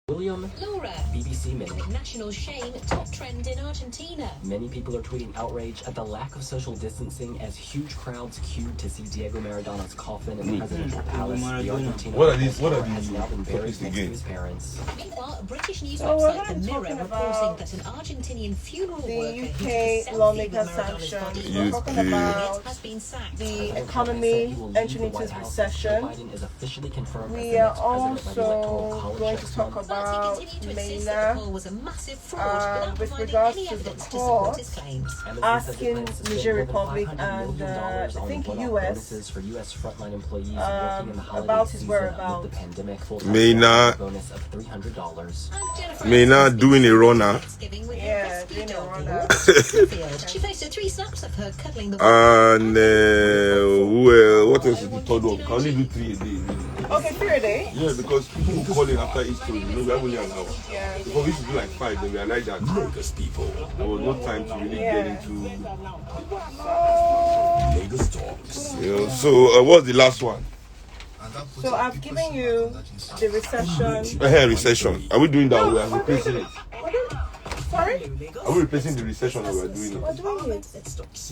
William, Laura, BBC Minute. national shame, top trend in Argentina. Many people are tweeting outrage at the lack of social distancing as huge crowds queued to see Diego Maradona's coffin in the presidential palace. The Argentinian has now been buried next to his parents. Meanwhile, British news website The Mirror reporting that an Argentinian funeral worker who took a selfie with Maradona's body We're talking about has been sacked. the economy entering into recession. Biden is officially confirmed We are also going to talk about Mena with regards to the court asking Niger Republic and I think US about his whereabouts. Mena doing a runner. Yeah, doing a runner. She posted 3 snaps of her cuddling the And what else is the third one? Can only do 3 a day. Okay, 3 a day? Yeah, because people will call in after each story. You know, we have only an hour. Yeah. Before we used to do like 5, then we realized that Lagos people, there was no time to really get into Lagos talks. Yeah, so what's the last one? So I've given you the recession. Recession. Are we doing that? We are replacing it. Sorry? Are we replacing the recession or we are doing We're it? doing it.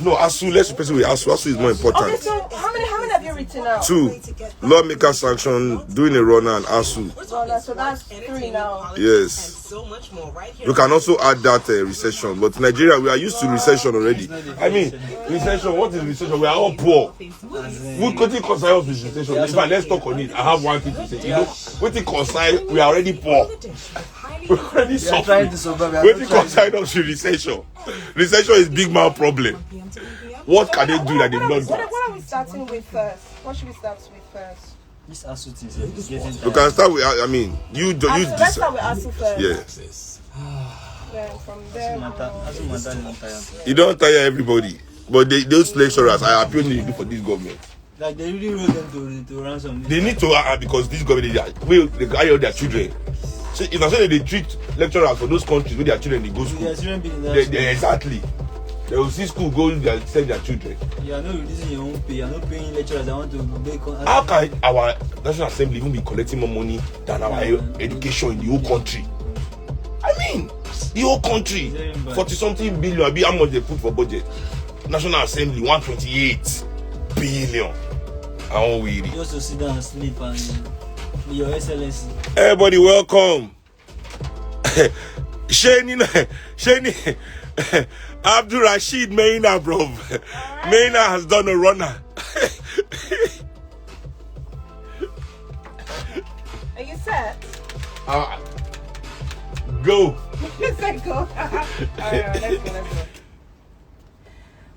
No, Asuu. Let's replace it with Asuu. Asuu is more important. Okay, so how many have you written out? 2. Lawmaker sanction, doing a runner and Asuu. So that's 3 now. Yes. We can also add that recession. But Nigeria, we are used to recession already. I mean, recession, what is recession? We are all poor. We couldn't concern us with recession. In fact, let's talk on it. I have one thing to say. You know, we concern, we are already poor. We're already suffering. We concern us with recession. Recession is big man problem. What can they do that they not do? What are we starting with first? What should we start with first? This Asuu thing is getting You can start with, I mean, you Let's decide. start with Asuu first. Yeah. Then from there, You don't tire everybody. But those lecturers, I appeal to you for this government. like they really want them to ransom. They need to, because this government, they carry all their children. So if I say they treat lecturers for those countries where their children they go to school, exactly. They will see school go and send their children. You are not releasing your own pay. You are not paying lecturers. I want to make. How can our National Assembly even be collecting more money than our education in the whole country? I mean, the whole country, 40-something billion. How much they put for budget? National Assembly, 128 billion. I won't worry. Just to sit down and sleep and your excellency. Everybody, welcome. Shani, Abdul Rashid Mena, bro. Mena has done a runner. are you set? Go. You said go. Alright, let's go.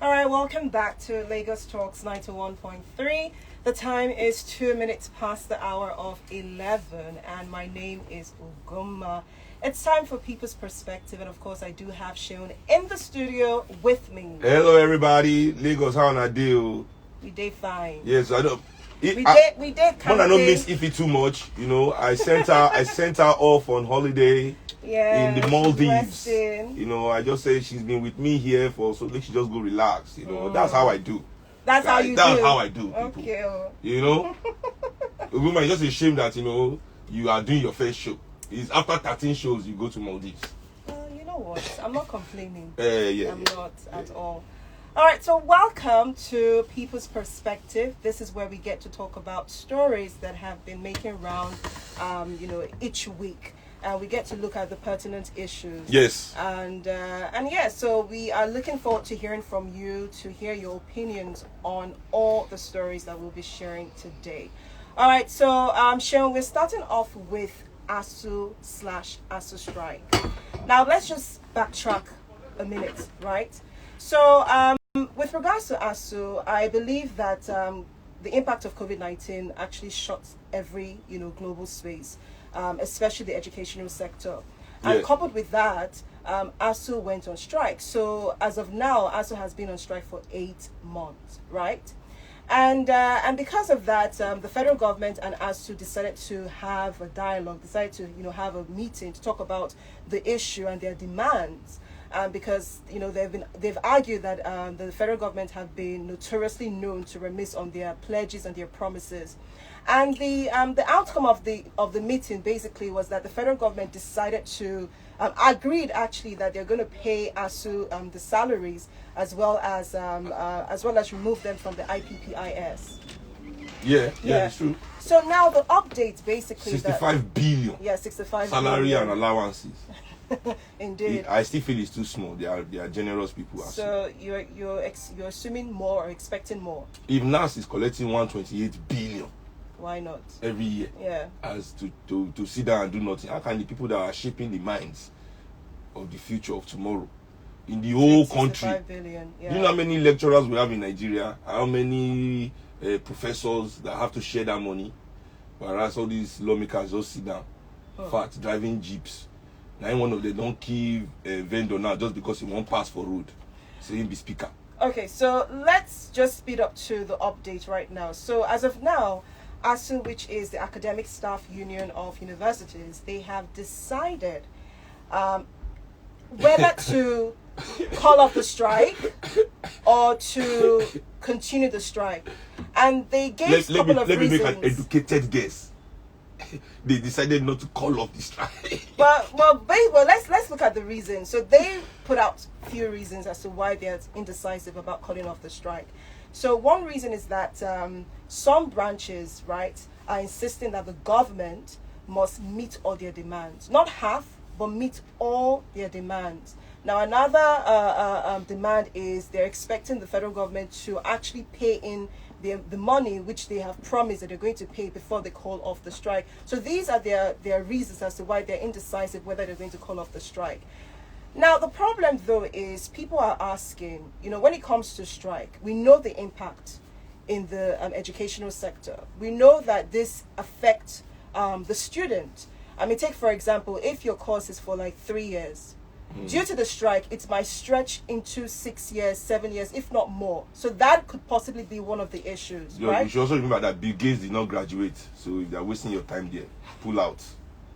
Alright, welcome back to Lagos Talks 91.3. The time is 2 minutes past the hour of 11, and my name is Ugumma. It's time for People's Perspective, and of course, I do have Seun in the studio with me. Hello, everybody. Lagos, how I do? We did fine. Yes, I don't. We did. When I don't miss Ify too much, you know, I sent her off on holiday. Yeah, in the Maldives. resting. You know, I just say she's been with me here so let she just go relax. You know, that's how I do. That's how you do. That's how I do. People. Okay. You know, woman, it's just a shame that you are doing your first show. It's after 13 shows you go to Maldives. You know what? I'm not complaining. Yeah, I'm not at all. All right, so welcome to People's Perspective. This is where we get to talk about stories that have been making round, each week. We get to look at the pertinent issues. Yes. And yeah, so we are looking forward to hearing from you, to hear your opinions on all the stories that we'll be sharing today. All right, so Seun, we're starting off with Asuu/Asuu strike. Now let's just backtrack a minute, right? So with regards to Asuu, I believe that the impact of COVID-19 actually shot every global space. Especially the educational sector. And coupled with that, Asuu went on strike. So as of now, Asuu has been on strike for 8 months, right? And because of that, the federal government and Asuu decided to have a dialogue, decided to have a meeting to talk about the issue and their demands. because they've argued that the federal government have been notoriously known to remiss on their pledges and their promises. And the outcome of the meeting basically was that the federal government decided to agreed actually that they're going to pay Asuu the salaries as well as remove them from the IPPIS. Yeah, it's true. So now the update basically 65 billion. Yeah, 65 salary billion. and allowances. Indeed. I still feel it's too small. They are generous people. So you're assuming more or expecting more. If NAS is collecting 128 billion, why not every year? Yeah. As to sit down and do nothing. How can the people that are shaping the minds of the future of tomorrow in the whole country? Billion, yeah. Do you know how many lecturers we have in Nigeria? How many professors that have to share that money? Whereas all these lawmakers just sit down, fat, driving jeeps. Now one of them don't kill a vendor now just because he won't pass for road. Saying be speaker. Okay, so let's just speed up to the update right now. So as of now, Asuu, which is the Academic Staff Union of Universities, they have decided whether to call off the strike or to continue the strike. And they gave a couple of reasons. Let me make an educated guess. They decided not to call off the strike. Well, let's look at the reasons. So they put out a few reasons as to why they're indecisive about calling off the strike. So one reason is that some branches, right, are insisting that the government must meet all their demands. Not half, but meet all their demands. Now, another demand is they're expecting the federal government to actually pay in the money which they have promised that they're going to pay before they call off the strike. So these are their reasons as to why they're indecisive whether they're going to call off the strike. Now, the problem, though, is people are asking, when it comes to strike, we know the impact in the educational sector. We know that this affects the student. I mean, take, for example, if your course is for like 3 years, due to the strike, it might stretch into 6 years, 7 years, if not more. So that could possibly be one of the issues, right? You should also remember that Bill Gates did not graduate. So if they're wasting your time there, pull out.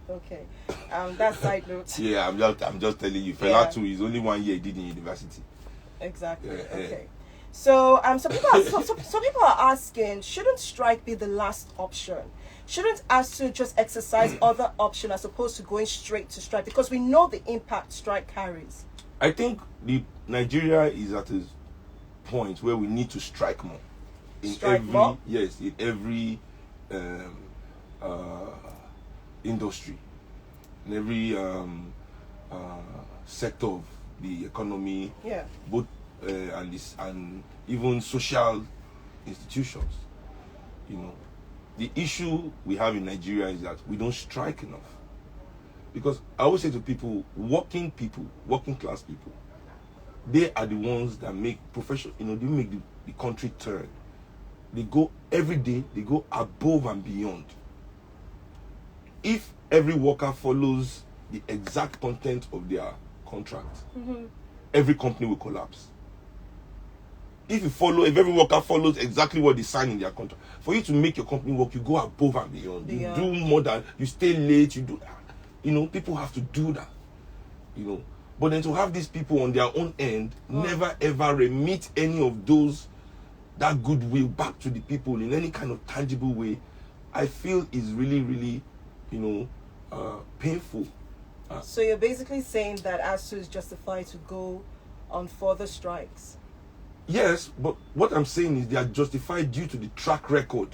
Okay, that side note. Yeah, I'm just telling you. Fela too is only 1 year he did in university. Exactly. Okay. So some people are asking, shouldn't strike be the last option? Shouldn't Asuu just exercise other option as opposed to going straight to strike? Because we know the impact strike carries. I think Nigeria is at a point where we need to strike more. In every industry, in every sector of the economy, both and even social institutions. The issue we have in Nigeria is that we don't strike enough. Because I always say to people, working class people, they are the ones that make professional, they make the country turn. They go every day, they go above and beyond. If every worker follows the exact content of their contract, every company will collapse. If every worker follows exactly what they sign in their contract, for you to make your company work, you go above and beyond. You do more than, you stay late, you do that. People have to do that. But then to have these people on their own end, never ever remit any of that goodwill back to the people in any kind of tangible way, I feel is really, really, painful. So you're basically saying that Asuu is justified to go on further strikes? Yes, but what I'm saying is they are justified due to the track record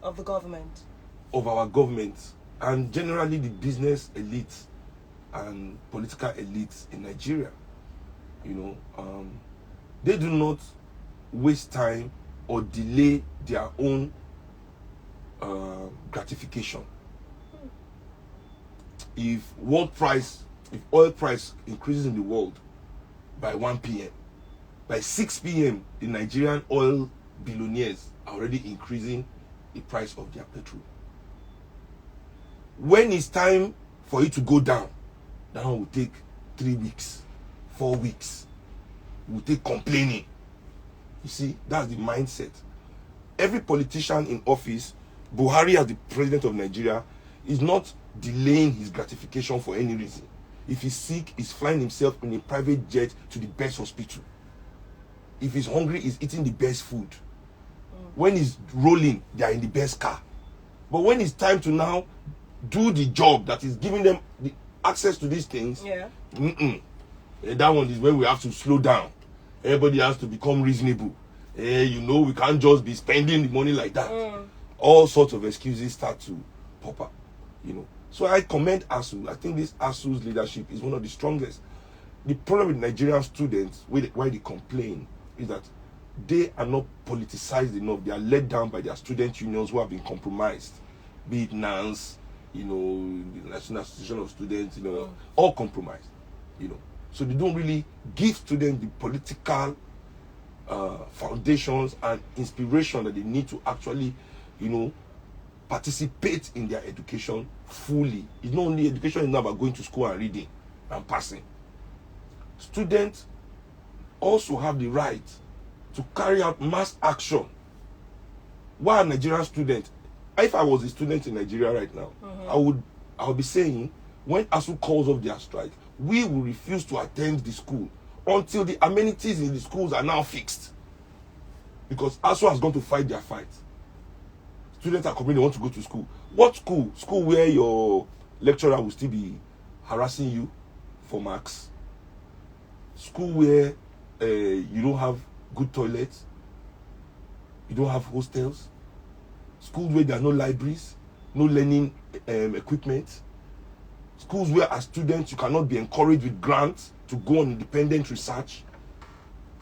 of the government, of our government, and generally the business elites and political elites in Nigeria. They do not waste time or delay their own gratification. If oil price increases in the world by 1 p.m., by 6 p.m., the Nigerian oil billionaires are already increasing the price of their petrol. When it's time for it to go down, that one will take 3 weeks, 4 weeks. It will take complaining. You see, that's the mindset. Every politician in office, Buhari as the president of Nigeria, is not delaying his gratification for any reason. If he's sick, he's flying himself in a private jet to the best hospital. If he's hungry, he's eating the best food. When he's rolling, they are in the best car. But when it's time to now do the job that is giving them the access to these things, that one is where we have to slow down. Everybody has to become reasonable. You know, we can't just be spending the money like that. All sorts of excuses start to pop up, you know. So I commend Asuu. I think this Asuu's leadership is one of the strongest. The problem with Nigerian students, why they complain, is that they are not politicized enough. They are let down by their student unions who have been compromised. Be it NANS, you know, the National Association of Students, you know, all compromised, you know. So they don't really give students the political foundations and inspiration that they need to actually, you know, participate in their education fully. It's not only education is not about going to school and reading and passing. Students also have the right to carry out mass action. Why a Nigerian student? If I was a student in Nigeria right now, I would be saying, when Asuu calls off their strike, we will refuse to attend the school until the amenities in the schools are now fixed. Because Asuu has gone to fight their fight. Students are complaining they want to go to school. What school? School where your lecturer will still be harassing you for marks. School where you don't have good toilets. You don't have hostels. Schools where there are no libraries, no learning equipment. Schools where as students you cannot be encouraged with grants to go on independent research.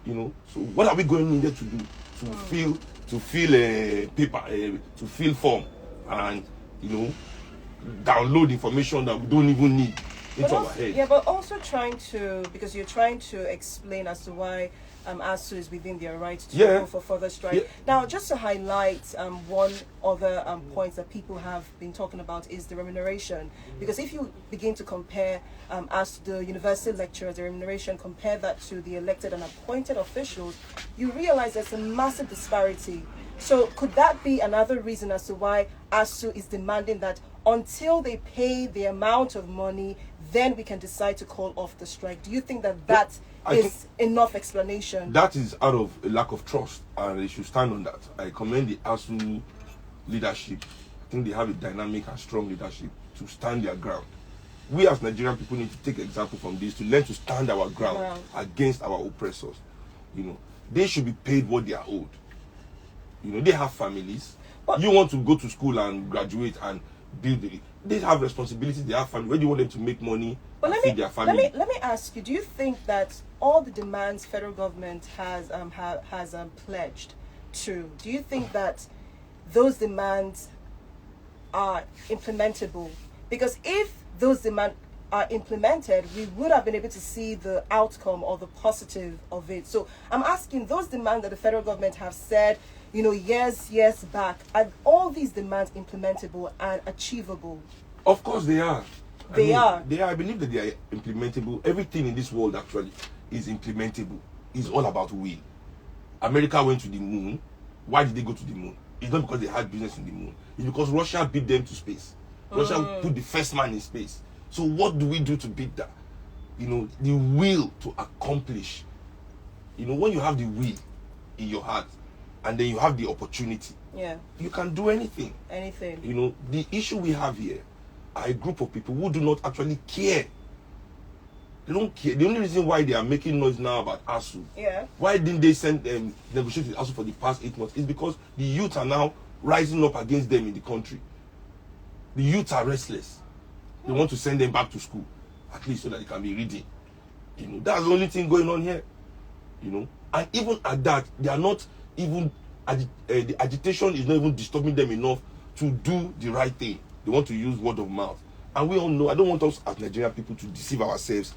You know, so what are we going in there to do? To fill a paper, to fill form, and you know, download information that we don't even need into our head. Yeah, but also trying to, because you're trying to explain as to why Asuu is within their right to go for further strike. Now, just to highlight one other point that people have been talking about is the remuneration. Because if you begin to compare as the university lecturers, the remuneration, compare that to the elected and appointed officials, you realize there's a massive disparity. So could that be another reason as to why Asuu is demanding that until they pay the amount of money, then we can decide to call off the strike? Do you think that that is enough explanation? That is out of a lack of trust, and they should stand on that. I commend the Asuu leadership. I think they have a dynamic and strong leadership to stand their ground. We as Nigerian people need to take example from this, to learn to stand our ground against our oppressors. You know, they should be paid what they are owed. You know, they have families. But you want to go to school and graduate and build it. They have responsibilities, they have family. Where do you want them to make money and feed their family? Let me ask you, do you think that all the demands federal government has pledged to, do you think that those demands are implementable? Because if those demands are implemented, we would have been able to see the outcome or the positive of it. So I'm asking, those demands that the federal government have said, you know, years back, are all these demands implementable and achievable? Of course they are. They are. I believe that they are implementable. Everything in this world actually is implementable. It's all about will. America went to the moon. Why did they go to the moon? It's not because they had business in the moon. It's because Russia beat them to space. Russia put the first man in space. So what do we do to beat that? You know, the will to accomplish. You know, when you have the will in your heart, and then you have the opportunity, you can do anything. You know, the issue we have here are a group of people who do not actually care. They don't care. The only reason why they are making noise now about Asuu, why didn't they send them negotiate with Asuu for the past 8 months, is because the youth are now rising up against them in the country. The youth are restless. They want to send them back to school, at least so that they can be reading. You know, that's the only thing going on here. You know, and even at that, they are not even the agitation is not even disturbing them enough to do the right thing. They want to use word of mouth, and we all know. I don't want us as Nigerian people to deceive ourselves,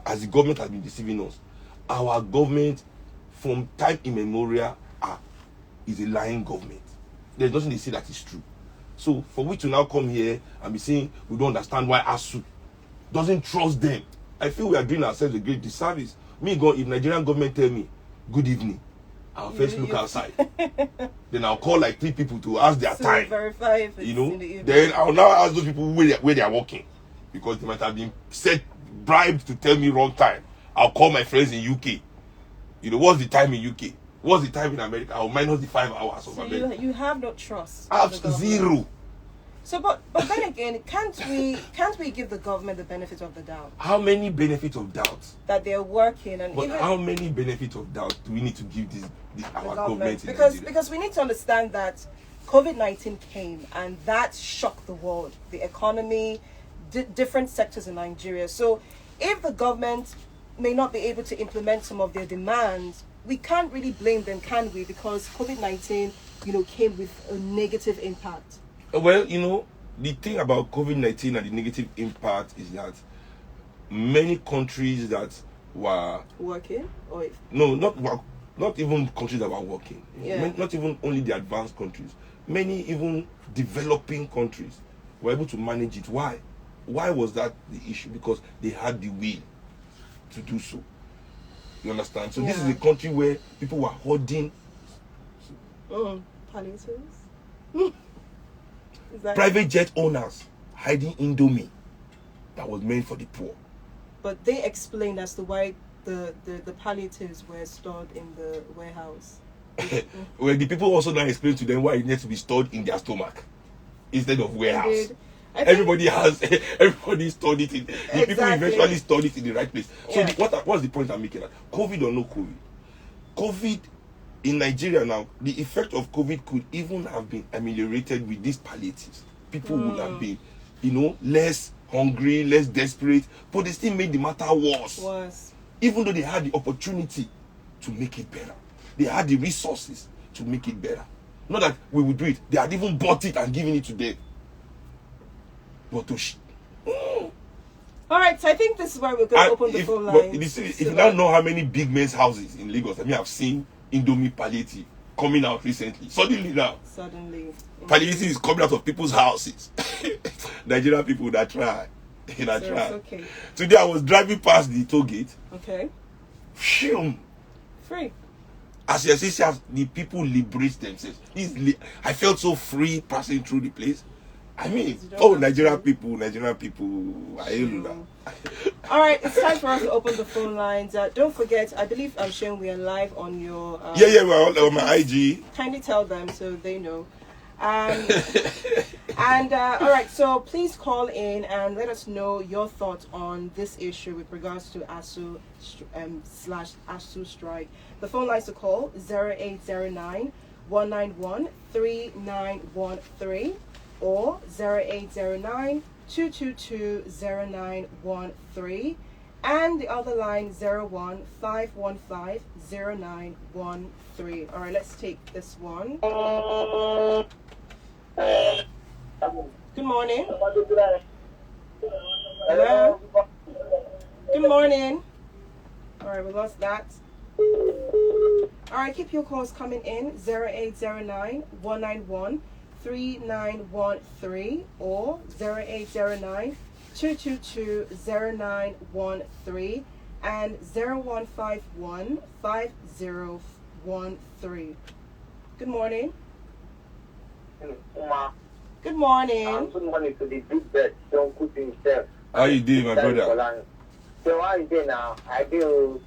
as the government has been deceiving us. Our government, from time immemorial, is a lying government. There's nothing they say that is true. So for we to now come here and be saying we don't understand why Asuu doesn't trust them, I feel we are doing ourselves a great disservice. If Nigerian government tell me good evening, I'll first look outside. Then I'll call like 3 people to ask their time. Verify if it's in the evening. Then I'll now ask those people where they are working, because they might have been set bribed to tell me wrong time, I'll call my friends in UK. You know, what's the time in UK? What's the time in America? I'll minus the 5 hours of America. You have no trust. Zero. So, but then again, can't we give the government the benefit of the doubt? How many benefits of doubt? That they're working and but even how many benefits of doubt do we need to give our government? Because we need to understand that COVID-19 came and that shocked the world, the economy, different sectors in Nigeria. So, if the government may not be able to implement some of their demands, we can't really blame them, can we? Because COVID-19, came with a negative impact. Well, the thing about COVID-19 and the negative impact is that many countries that were working, or not even countries that were working, not even only the advanced countries, many even developing countries were able to manage it. Why? Why was that the issue? Because they had the will to do so. You understand? So this is a country where people were hoarding palliatives. Private jet owners hiding Indomie that was meant for the poor. But they explained as to why the palliatives were stored in the warehouse. Well, the people also now explain to them why it needs to be stored in their stomach instead of warehouse. Everybody stored it in. The people eventually stored it in the right place. So what's the point I'm making? COVID or no COVID in Nigeria now, the effect of COVID could even have been ameliorated with these palliatives. People would have been, less hungry, less desperate, but they still made the matter worse. Even though they had the opportunity to make it better. They had the resources to make it better. Not that we would do it. They had even bought it and given it to them. But all right, so I think this is where we're going to open the phone lines. If you now know how many big men's houses in Lagos, I've seen Indomie palliative coming out recently. Suddenly. Palliative is coming out of people's houses. Nigerian people that try. Okay. Today I was driving past the toll gate. Okay. Free. As you see, the people liberate themselves. I felt so free passing through the place. I mean, Nigerian people, I don't know. All right, it's time for us to open the phone lines. Don't forget, I believe I'm showing we are live on your... we're on my IG. Kindly tell them so they know. And all right, so please call in and let us know your thoughts on this issue with regards to Asuu /Asuu strike. The phone lines to call 0809 191 3913 or 0809 222 0913 and the other line 01 515 0913. All right, let's take this one. Good morning. Hello. Good morning. All right, we lost that. All right, keep your calls coming in 0809 191 3913 or 0809 222 0913 and 0151 5013. Good morning. Good morning. Good morning to the big bird, SEUNKUTI himself. How you doing, my brother? So how you doing now? I do.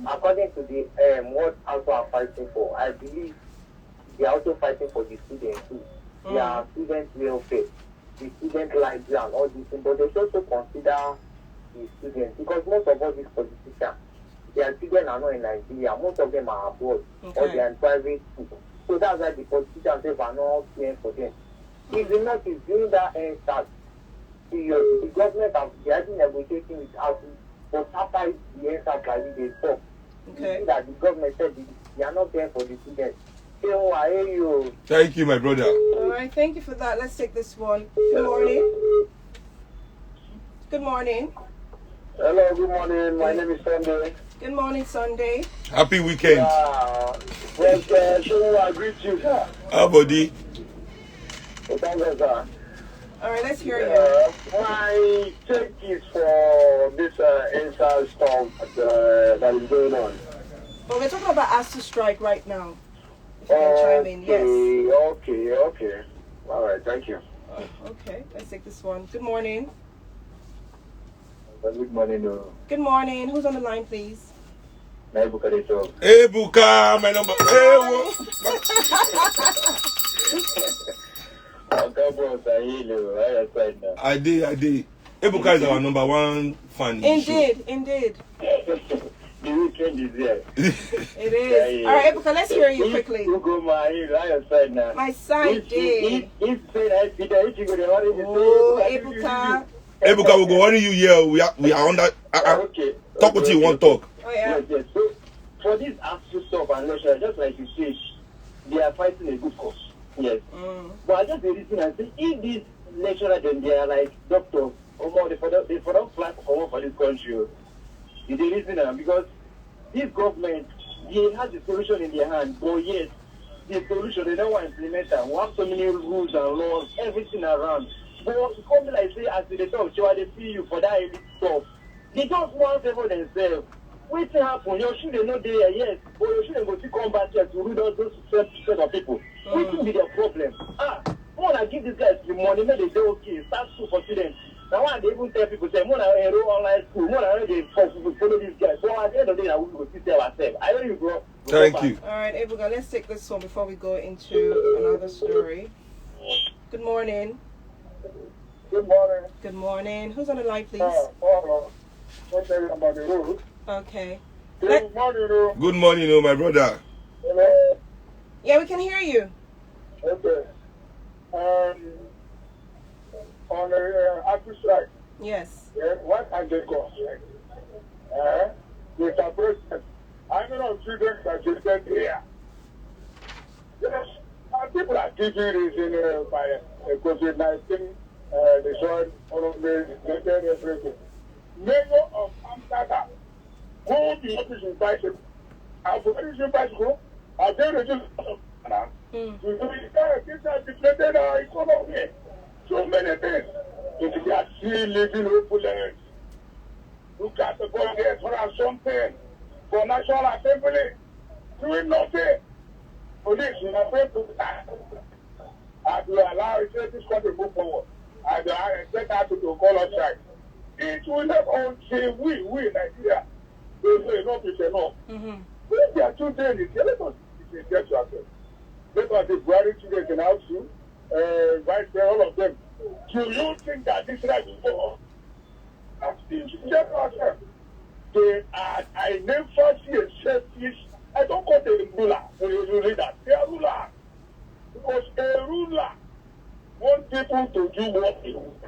According to the what also are fighting for, I believe they are also fighting for the students too. They are student welfare, the student library and all these things, but they should also consider the students because most of all these politicians, their children are not in Nigeria. Most of them are abroad or they are in private school. So that's why the politicians are not paying for them. If the not is during that start, the government they are negotiating with us, but after the end start, they stop. Okay. That the government said they are not paying for the students. So I hear you. Thank you, my brother. All right, thank you for that. Let's take this one. Good morning. Good morning. Hello, good morning. My name is Sunday. Good morning, Sunday. Happy weekend. Well, so I greet you, sir. How buddy? Thank you, sir. All right, let's hear you. My take is for this inside storm that is going on. Well, we're talking about Asuu strike right now. If you can chime in, yes. Okay. All right, thank you. Okay, let's take this one. Good morning. Good morning. Good morning. Who's on the line, please? Ebuka. Hey, Buka, my number. I did. Ebuka is our number one fan. Indeed. The weekend is here. It is. All right, Ebuka, let's hear you quickly. My side, did. Oh, Ebuka. Ebuka, we'll go worry you here. We are under. Okay. Talk what you want talk. Oh, yeah. Yes. So, for this Asuu stuff and lecture, just like you say, they are fighting a good cause. Yes. But I just listen and say, if these lecturers, then they are like doctors, or more, they for don't fly for this country. They listen because this government, they have the solution in their hand, but yes, the solution, they don't want to implement them. We have so many rules and laws, everything around. But it comes like say, as they talk, they see you for that elite stuff. They just want favor themselves. What's happen? You shouldn't know there, yes, but you shouldn't go to come back here to read all those set of people. What will be their problem? When I give these guys the money, maybe they say, okay, start school for students. Now, when they even tell people, say, when I enroll online school, when I they follow these guys. So at the end of the day, I will go see ourselves. I know you, bro. Thank you. All right, Ebuka, let's take this one before we go into another story. Good morning. Good morning. Good morning. Who's on the line, please? What tell you about the road? Okay. Good morning, Good morning, my brother. Hello. Yeah, we can hear you. Okay. On the Asuu strike, Yes. what are they called? With a president, I know children that you said here. Yes, people are teaching this in by COVID-19, the soil, all of the everything. Mayor of Amsterdam, who the office in bicycle, I've already seen bicycle, I've been reduced. Deflated our economy. So many things. If we are still living opulence, look at the budget for something for National Assembly, doing nothing. Police, you are afraid to that. And we allow this country to move forward. And I expect that to call us back. It will not until we in Nigeria, they say enough is enough. When they are too daily, let us get to ourselves. Let us be Buhari children in Asuu, Vice Chair, all of them. Do you think that this right is for us? Get ourselves. I never see a selfish. I don't call them ruler. You read that. They are ruler. Because a ruler wants people to do what they want.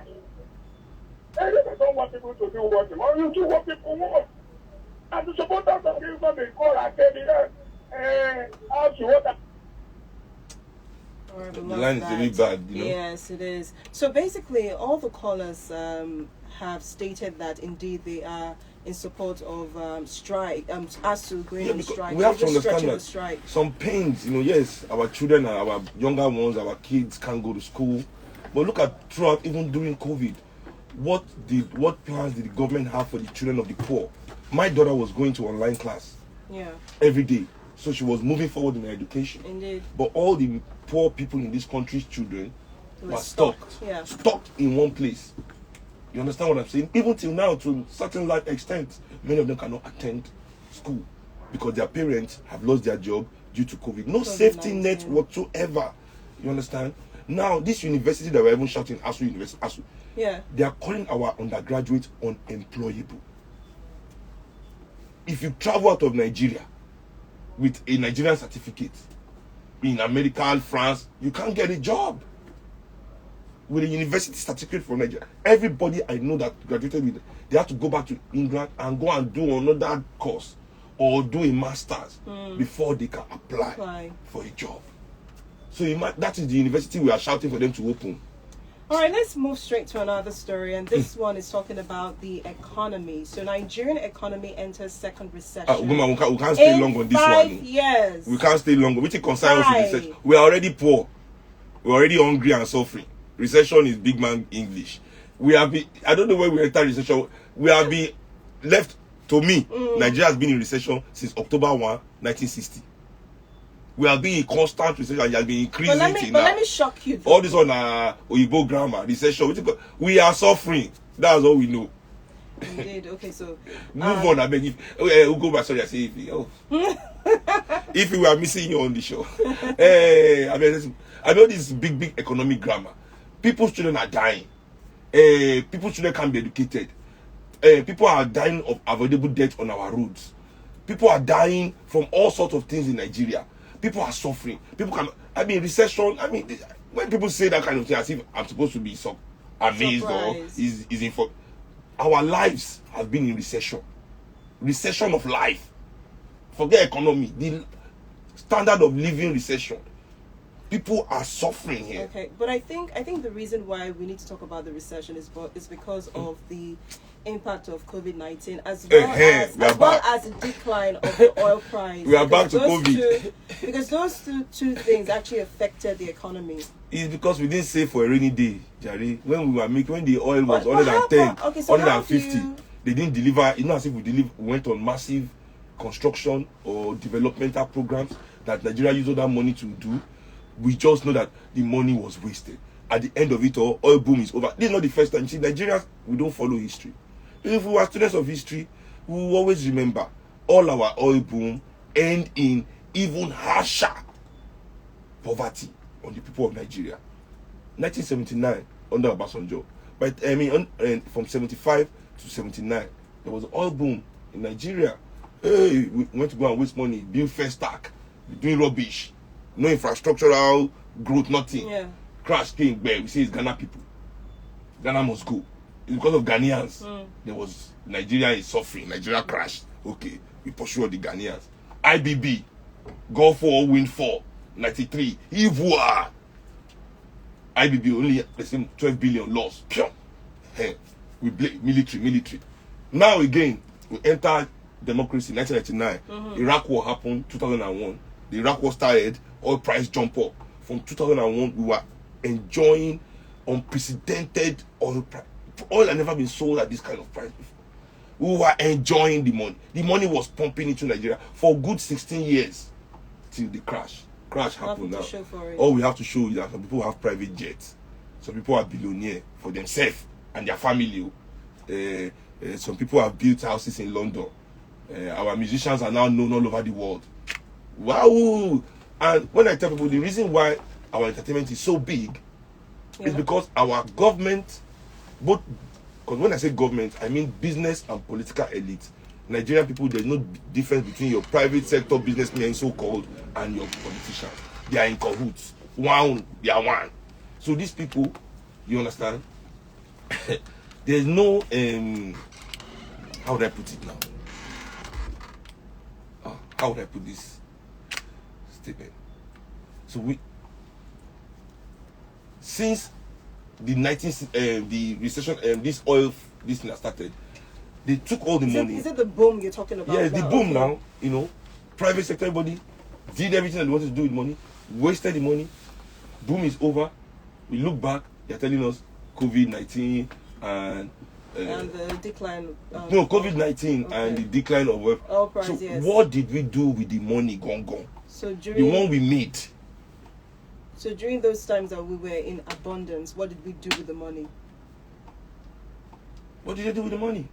And if they don't want people to do what they want, you do what people want. And the supporters of the government they call and tell me, Asuu, what The line is really bad, you know. Yes, it is. So basically, all the callers have stated that indeed they are in support of strike. Asuu going on strike. We have to Just understand stretching that the strike. some pains, yes, our children, our younger ones, our kids can't go to school. But look at throughout, even during COVID, what plans did the government have for the children of the poor? My daughter was going to online class every day. So she was moving forward in her education. Indeed. But all the poor people in this country's children were stuck in one place. You understand what I'm saying? Even till now, to a certain large extent, many of them cannot attend school because their parents have lost their job due to COVID. No safety net whatsoever. You understand? Now, this university that we're even shouting, Asuu University, Asuu, they are calling our undergraduates unemployable. If you travel out of Nigeria with a Nigerian certificate in America, France, you can't get a job. With a university certificate from Nigeria, everybody I know that graduated with, they have to go back to England and go and do another course or do a master's before they can apply for a job. So that is the university we are shouting for them to open. All right, let's move straight to another story, and this one is talking about the economy. So Nigerian economy enters second recession. We can't stay long on this 5 one. years. We can't stay long. Which concerns us with recession. We are already poor. We're already hungry and suffering. Recession is big man English. We have been, I don't know where we enter recession. We have been left, to me, Nigeria has been in recession since October 1, 1960. We have been in constant recession and it has been increasing. But let me shock you. All this on Oyibo grammar, recession. We are suffering. That's all we know. We did. Okay, so move on. I beg if we'll go back. Sorry, I say if if we were missing you on the show. I mean this big economic grammar. People's children are dying. People's children can't be educated. People are dying of avoidable death on our roads. People are dying from all sorts of things in Nigeria. People are suffering. Recession. When people say that kind of thing, as if I'm supposed to be so amazed or is informed. Our lives have been in recession. Recession of life. Forget economy. The standard of living recession. People are suffering here. Okay, but I think the reason why we need to talk about the recession is because of the impact of COVID-19 as well as the decline of the oil price. We are back to COVID. Because those two things actually affected the economy. It's because we didn't save for a rainy day, Jerry. When the oil was 110, 150, they didn't deliver. It's not as if we went on massive construction or developmental programs that Nigeria used all that money to do. We just know that the money was wasted. At the end of it all, oil boom is over. This is not the first time. See, Nigerians, we don't follow history. If we were students of history, we will always remember all our oil boom end in even harsher poverty on the people of Nigeria. 1979, under Obasanjo. But from 75 to 79, there was an oil boom in Nigeria. Hey, we went to go and waste money, build first stack, doing rubbish, no infrastructural growth, nothing. Yeah. Crash came back. We say it's Ghana people. Ghana must go. It's because of Ghanaians. There was Nigeria is suffering. Nigeria crashed. Okay, we pursue the Ghanaians. IBB, Gulf War, Wind 4, 93. Ivoire. IBB only the same 12 billion loss. Hey, we blame military. Now again, we enter democracy 1999. Iraq War happened 2001. The Iraq War started. Oil price jump up. From 2001, we were enjoying unprecedented oil price. Oil had never been sold at this kind of price before. We were enjoying the money. The money was pumping into Nigeria for a good 16 years till the crash. Crash happened now. All we have to show is that some people have private jets. Some people are billionaires for themselves and their family. Some people have built houses in London. Our musicians are now known all over the world. Wow! And when I tell people the reason why our entertainment is so big is because our government, because when I say government, I mean business and political elite. Nigerian people, there's no difference between your private sector businessmen, so-called, and your politicians. They are in cahoots. They are one. So these people, you understand? There's no, how would I put it now? How would I put this statement? So since the recession, this oil, this thing that started, they took all the money. Is it the boom you're talking about? Yeah, it's the boom now. Private sector, everybody did everything that they wanted to do with money, wasted the money. Boom is over. We look back, they're telling us COVID-19 and the decline. COVID-19 and the decline of wealth. Oil price, so yes. what did we do with the money gone? So the one we made. So during those times that we were in abundance, what did we do with the money? What did they do with the money?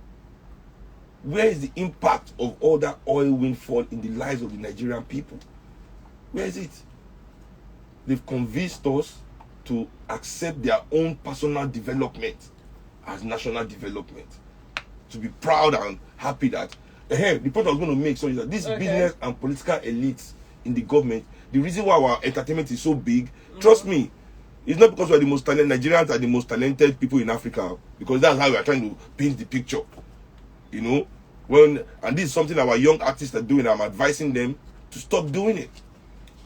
Where is the impact of all that oil windfall in the lives of the Nigerian people? Where is it? They've convinced us to accept their own personal development as national development. To be proud and happy that the point I was going to make is that this business and political elites in the government, the reason why our entertainment is so big, trust me, it's not because we're the most talented. Nigerians are the most talented people in Africa, because that's how we are trying to paint the picture. And this is something our young artists are doing. I'm advising them to stop doing it.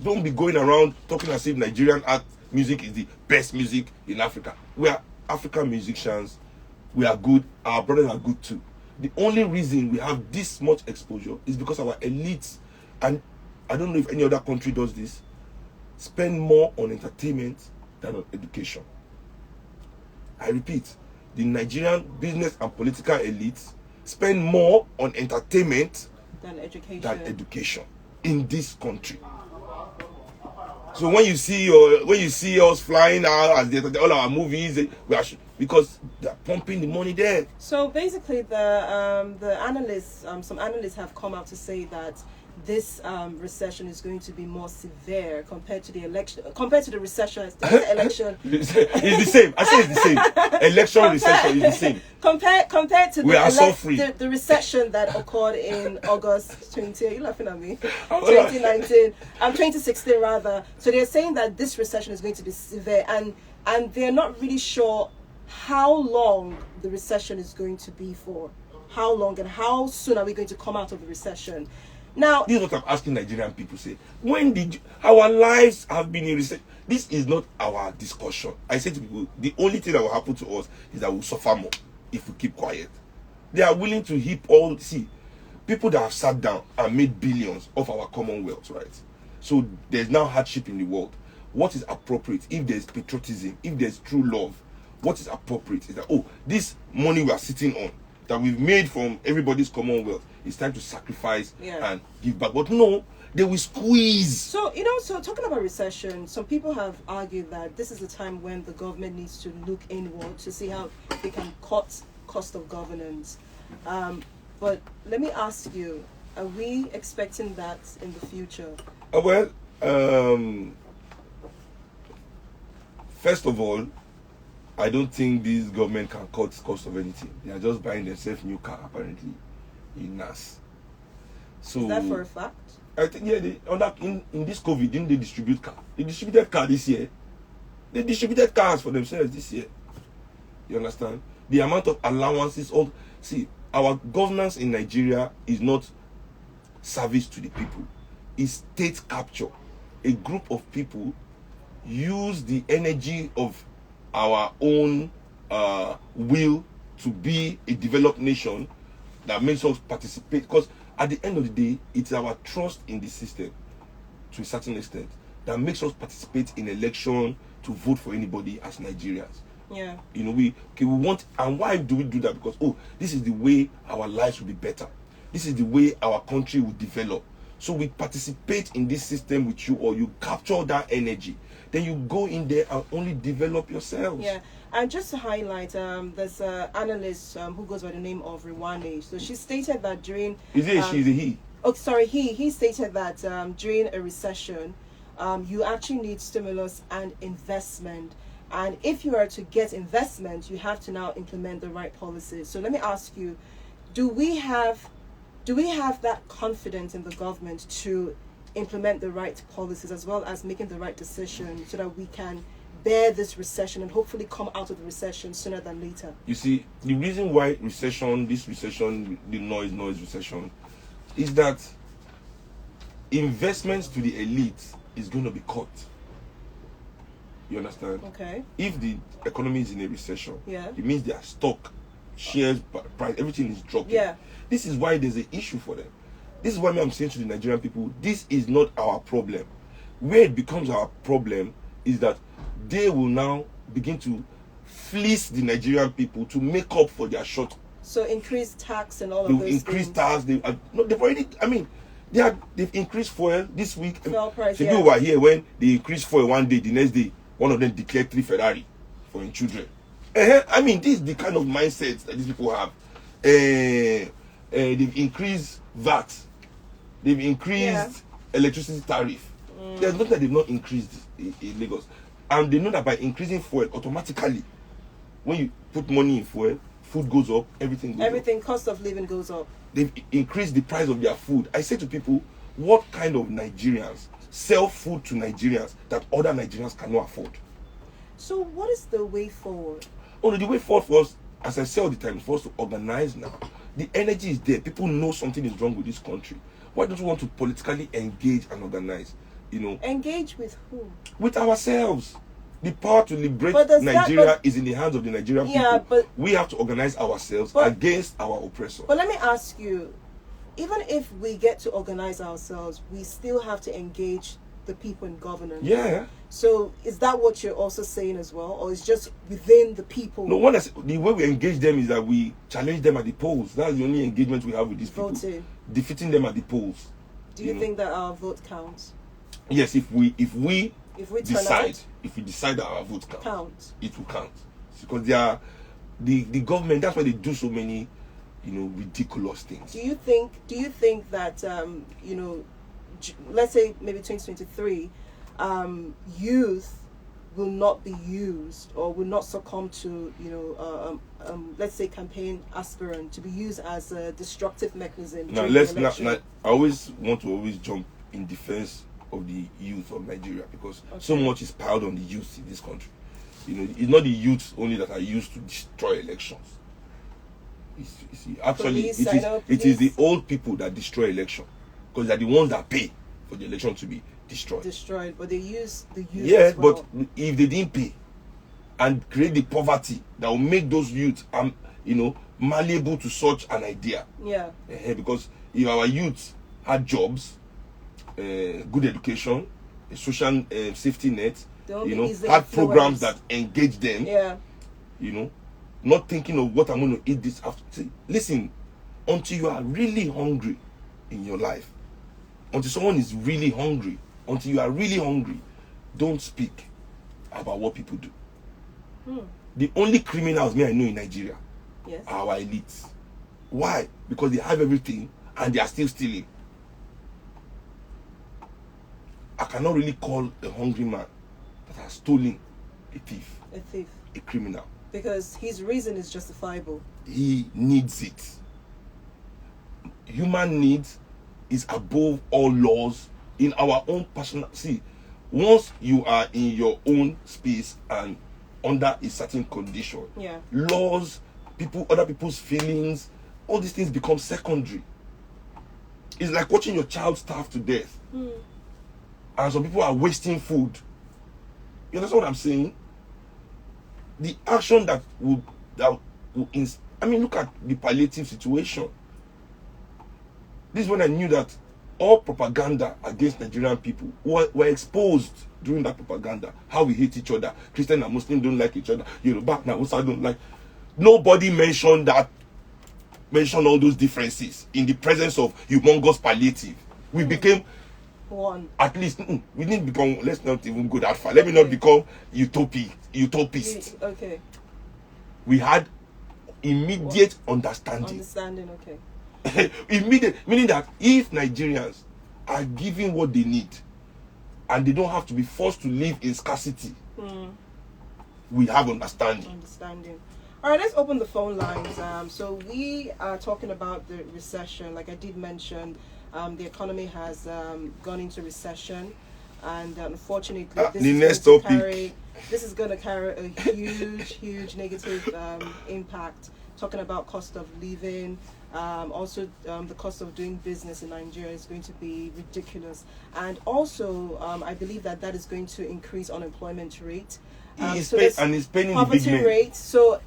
Don't be going around talking as if Nigerian art music is the best music in Africa. We are African musicians. We are good. Our brothers are good too. The only reason we have this much exposure is because our elites, and I don't know if any other country does this, spend more on entertainment than on education. I repeat, the Nigerian business and political elites spend more on entertainment than education in this country. So when you see us flying out as all our movies, because they're pumping the money there. So basically, the analysts, some analysts have come out to say that this recession is going to be more severe compared to the recession. Election. It's the same. I say it's the same. Election recession is the same. Compared to the recession that occurred in August 20. Are you laughing at me? 2019, 2016 rather. So they're saying that this recession is going to be severe, and they're not really sure how long the recession is going to be for. How long and how soon are we going to come out of the recession? Now, this is what I'm asking Nigerian people. Say, when did our lives have been in recession? This is not our discussion. I say to people, the only thing that will happen to us is that we'll suffer more if we keep quiet. They are willing to heap all, see, people that have sat down and made billions of our commonwealth, right? So there's now hardship in the world. What is appropriate? If there's patriotism, if there's true love, what is appropriate is that, oh, this money we are sitting on, that we've made from everybody's commonwealth, it's time to sacrifice and give back. But no, they will squeeze. So, so talking about recession, some people have argued that this is the time when the government needs to look inward to see how they can cut cost of governance. But let me ask you, are we expecting that in the future? Well, first of all, I don't think this government can cut cost of anything. They are just buying themselves new car, apparently, in NAS. So, is that for a fact? I think, in this COVID, didn't they distribute car? They distributed car this year. They distributed cars for themselves this year. You understand? The amount of allowances, see, our governance in Nigeria is not service to the people. It's state capture. A group of people use the energy of our own will to be a developed nation that makes us participate, because at the end of the day, it's our trust in the system to a certain extent that makes us participate in election to vote for anybody as Nigerians. Yeah. We want, and why do we do that? Because this is the way our lives will be better. This is the way our country will develop. So we participate in this system with you, or you capture that energy. Then you go in there and only develop yourselves. Yeah, and just to highlight, there's an analyst who goes by the name of Rwani. So she stated that during... Is it she's a he? Oh, sorry, he stated that during a recession, you actually need stimulus and investment. And if you are to get investment, you have to now implement the right policies. So let me ask you, do we have that confidence in the government to implement the right policies as well as making the right decision so that we can bear this recession and hopefully come out of the recession sooner than later? You see, the reason why this recession, the noise recession, is that investments to the elite is going to be cut. You understand? Okay. If the economy is in a recession, it means their stock, shares, price, everything is dropping. Yeah. This is why there's an issue for them. This is why I'm saying to the Nigerian people, this is not our problem. Where it becomes our problem is that they will now begin to fleece the Nigerian people to make up for their short. So increase tax and all of those increase things. tax. They've already, they've increased fuel this week. Fuel price, people were here when they increased fuel one day, the next day, one of them declared 3 Ferrari for their children. This is the kind of mindset that these people have. They've increased VAT. They've increased electricity tariff. There's nothing that they've not increased in Lagos. And they know that by increasing fuel, automatically, when you put money in fuel, food goes up, everything goes up. Everything, cost of living goes up. They've increased the price of their food. I say to people, what kind of Nigerians sell food to Nigerians that other Nigerians cannot afford? So what is the way forward? The way forward for us, as I say all the time, is for us to organize now. The energy is there. People know something is wrong with this country. Why don't we want to politically engage and organize? Engage with who? With ourselves. The power to liberate Nigeria is in the hands of the Nigerian people. But we have to organize ourselves against our oppressor. But let me ask you, even if we get to organize ourselves, we still have to engage the people in governance. Yeah. So is that what you're also saying as well, or is just within the people? No, the way we engage them is that we challenge them at the polls. That's the only engagement we have with these people. Voting. Defeating them at the polls. Do you think that our vote counts? Yes, if we decide turn out, that our vote counts, it will count. because they are the government. That's why they do so many, ridiculous things. Do you think that let's say maybe 2023, youth will not be used or will not succumb to let's say campaign aspirant to be used as a destructive mechanism? Now I always want to jump in defense of the youth of Nigeria, because so much is piled on the youth in this country. It's not the youth only that are used to destroy elections. You see, actually, it is the old people that destroy election, because they're the ones that pay for the election to be destroyed. But they use the youth. Yeah, as well. But if they didn't pay and create the poverty that will make those youth, malleable to such an idea. Yeah. Because if our youth had jobs, good education, a social safety net, had programs that engage them. Yeah. Not thinking of what I'm going to eat this after. See, listen, until you are really hungry in your life, until someone is really hungry, until you are really hungry, don't speak about what people do. The only criminals I know in Nigeria are our elites. Why? Because they have everything and they are still stealing. I cannot really call a hungry man that has stolen a thief. A criminal. Because his reason is justifiable. He needs it. Human needs is above all laws in our own personal. See, once you are in your own space and under a certain condition, laws, other people's feelings, all these things become secondary. It's like watching your child starve to death. And some people are wasting food. You understand what I'm saying? The action that would look at the palliative situation. This is when I knew that all propaganda against Nigerian people were exposed during that propaganda. How we hate each other. Christian and Muslim don't like each other. Yoruba and Hausa don't like. Nobody mentioned all those differences in the presence of humongous palliative. We became one. At least we didn't become. Let's not even go that far. Let me not become utopist. Okay. We had immediate understanding. Okay. Immediate, meaning that if Nigerians are given what they need and they don't have to be forced to live in scarcity, we have understanding. All right, let's open the phone lines. So we are talking about the recession. Like I did mention, the economy has gone into recession, and unfortunately, this is going to carry a huge negative impact. Talking about cost of living, also the cost of doing business in Nigeria is going to be ridiculous, and also I believe that is going to increase unemployment rate. It's paying poverty rate. So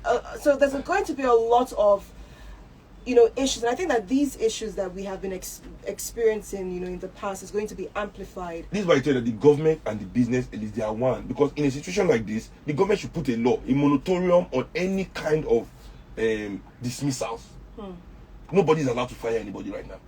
there's going to be a lot of issues, and I think that these issues that we have been experiencing in the past is going to be amplified. This is why I tell you that the government and the business, at least they are one, because in a situation like this, the government should put a law, a moratorium on any kind of dismissals. Nobody's allowed to fire anybody right now.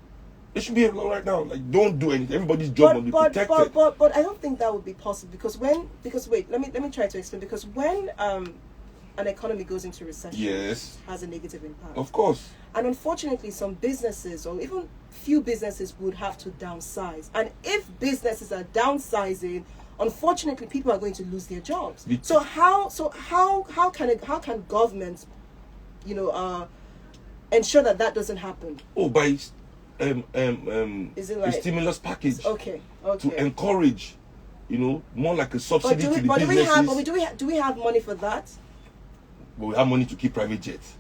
It should be a law right now. Like, don't do anything. Everybody's job will be protected. But I don't think that would be possible, because wait, let me try to explain. Because when an economy goes into recession, it has a negative impact. Of course. And unfortunately, some businesses, or even few businesses, would have to downsize. And if businesses are downsizing, unfortunately, people are going to lose their jobs. So how can governments, ensure that doesn't happen? Oh, by is it like a stimulus package? Okay. To encourage, more like a subsidy to the businesses. Do we have money for that? But we have money to keep private jets.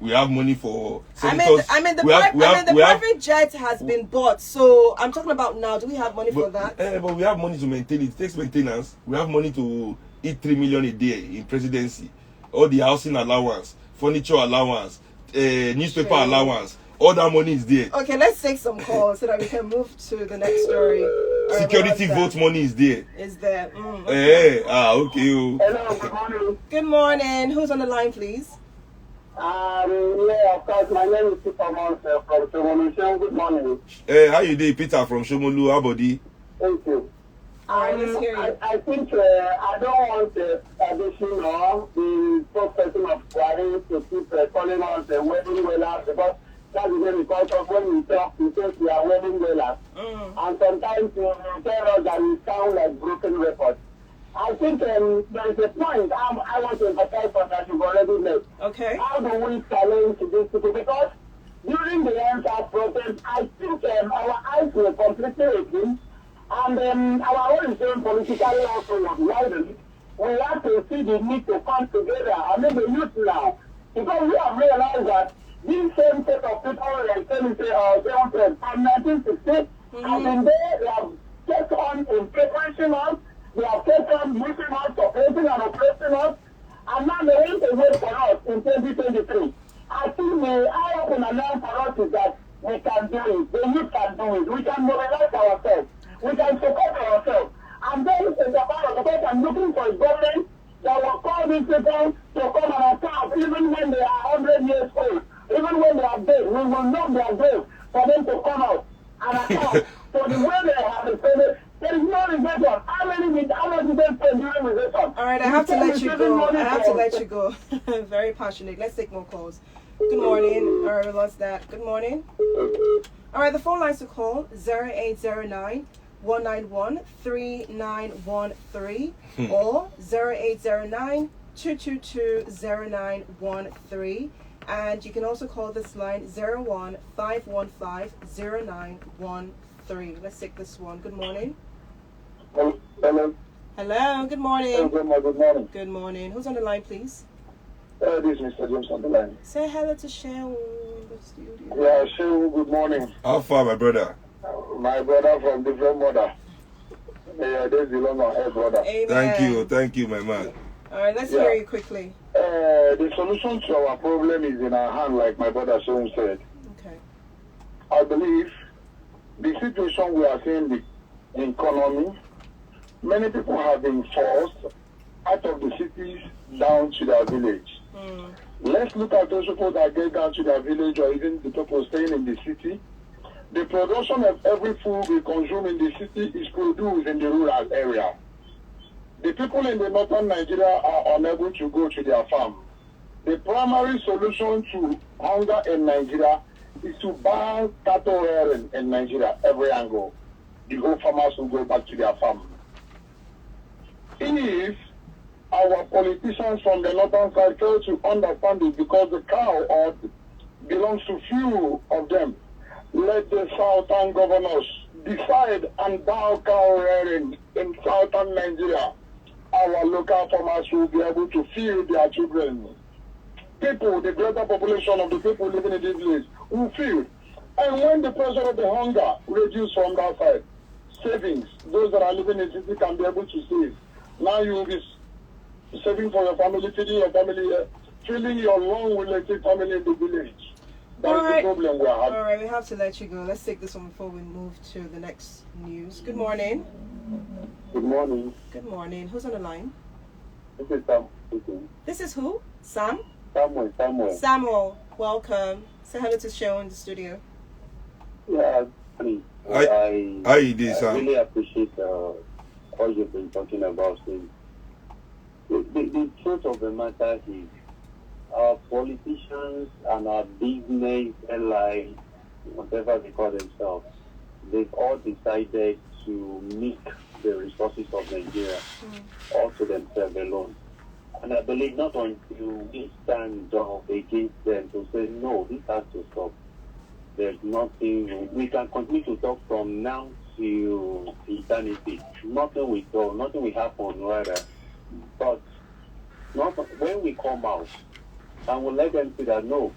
We have money for senators. The private jet has been bought. So I'm talking about now. Do we have money for that? But we have money to maintain it. It takes maintenance. We have money to eat 3 million a day in presidency. All the housing allowance, furniture allowance, newspaper allowance. All that money is there. Okay, let's take some calls so that we can move to the next story. Security vote money is there. Is there? Okay. Hello, good morning. Good morning. Who's on the line, please? Of course, my name is Peter from Shomolu. Good morning. How you doing, Peter from Shomolu? How about you? Thank you. Let's hear you. I think I don't want the addition or the spokesperson of Buhari to keep calling us the wedding dwellers, because that is the because of when we talk, we say we are wedding dwellers. And sometimes you tell us that we sound like broken records. I think there is a point I want to emphasize on that you've already made. Okay. How do we challenge these people? Because during the NSAS protest, I think our eyes were completely open, and our horizon politically also was widened. We have to see the need to come together. I mean, the youth now, because we have realized that these same set of people, like from 1960, have been there. They have kept on in preparation us. They have kept on moving us, operating and operating us, and now they want to wait for us in 2023. I think the eye open and now for us is that we can do it. The youth can do it. We can mobilize ourselves. We can support ourselves. And then it's about because I'm looking for a government that will call these people to come and attack even when they are 100 years old. Even when they are dead, we will not be grave for them to come out and attack. So the way they have decided, there is no recession. How much did they spend during recession? All right, I have to let you go. I have to let you go. Very passionate. Let's take more calls. Good morning. All right, we lost that. Good morning. All right, the phone lines to call 0809 191 3913 or 0809 222 0913. And you can also call this line 01 515 0913. Let's take this one. Good morning. Hello. Hello. Good morning. Good morning. Good morning. Who's on the line, please? This is Mr. James on the line. Say hello to Shehu in the studio. Yeah, Shehu, good morning. How far, my brother? My brother from different mother. Yeah, this belongs on her brother. Amen. Thank you, my man. All right, let's hear you quickly. The solution to our problem is in our hand, like my brother Soon said. Okay. I believe the situation we are seeing in the economy, many people have been forced out of the cities down to their village. Let's look at those people that get down to their village or even the people staying in the city. The production of every food we consume in the city is produced in the rural area. The people in the northern Nigeria are unable to go to their farm. The primary solution to hunger in Nigeria is to ban cattle rearing in Nigeria every angle. The whole farmers will go back to their farm. If our politicians from the northern side fail to understand it because the cow belongs to few of them, let the southern governors decide and ban cow rearing in southern Nigeria. Our local farmers will be able to feed their children. People, the greater population of the people living in this village will feed. And when the pressure of the hunger reduces from that side, savings, those that are living in the city can be able to save. Now you will be saving for your family, feeding your family, filling your long related family in the village. That's the problem we are having. All right, we have to let you go. Let's take this one before we move to the next news. Good morning. Good morning. Good morning. Who's on the line? This is Sam. This is who? Sam? Samuel. Samuel, welcome. Say hello to Show in the studio. Yeah, please. I really appreciate all you've been talking about. The truth of the matter is our politicians and our business allies, whatever they call themselves, they've all decided to make the resources of Nigeria all to themselves alone. And I believe not until we stand up against them to say, no, this has to stop. There's nothing, we can continue to talk from now to eternity. Nothing will talk, nothing will happen, rather. But when we come out and we let them see that, no,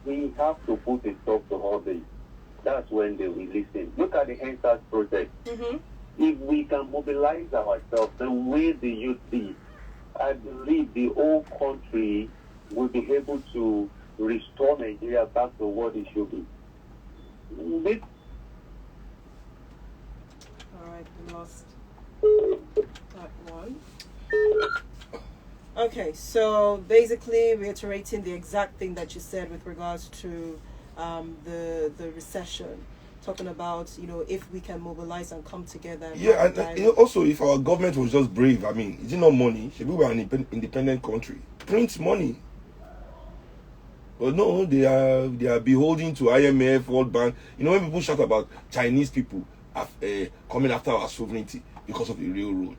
we have to put a stop to all this, that's when they will listen. Look at the NSAS project. If we can mobilize ourselves the way the youth did, I believe the whole country will be able to restore Nigeria back to what it should be. All right, we lost that one. Okay, so basically reiterating the exact thing that you said with regards to the recession. talking about, you know, if we can mobilize and come together. And yeah, and you know, also if our government was just brave, I mean, is it not money? Should we be an independent country? Print money. But no, they are beholden to IMF, World Bank. You know, when people shout about Chinese people coming after our sovereignty because of the railroad,